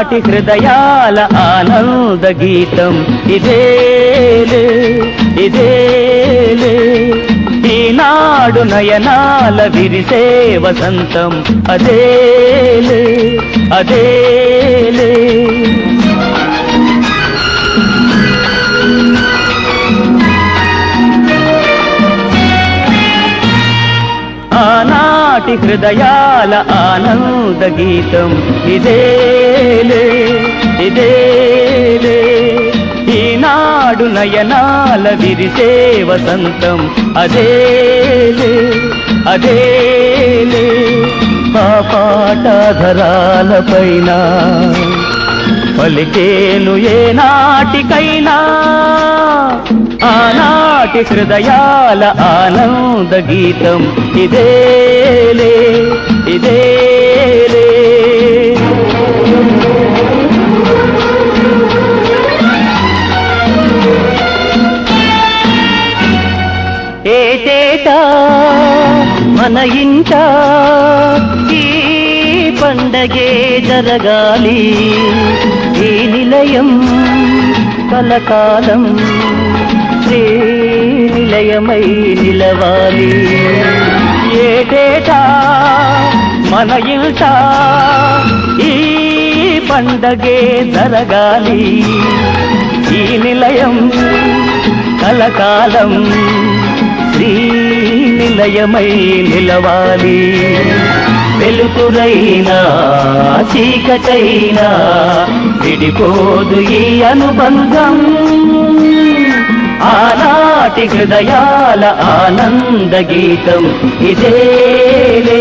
ఆనాటి హృదయాల ఆనంద గీతం ఇదేలే ఇదేలే, ఈనాడు నయనాల విరిసే వసంతం అదేలే అదేలే. ఆనాటి హృదయాల ఆనంద గీతం ఇదేలే ఇదేలే, ఈనాడు నయనాల విరిసే వసంతం అదేలే అదేలే. ఆ పాటధరాలపైన పలికేను ఏనాటికైనా ఆనాటి హృదయాల ఆనంద గీతం ఇదేలే ఇదేలే. ఏటేటా మన ఇంట ఈ పండగే జరగాలి, ఈ నిలయం కలకాలం శ్రీ నిలయమై నిలవాలి. ఏటేటా మన ఇంట ఈ పండగే జరగాలి, ఈ నిలయం కలకాలం శ్రీ నిలయమై నిలవాలి. వెలుతురైనా చీకటైనా విడిపోదు ఈ అనుబంధం, ఆనాటి హృదయాల ఆనంద గీతం ఇదేలే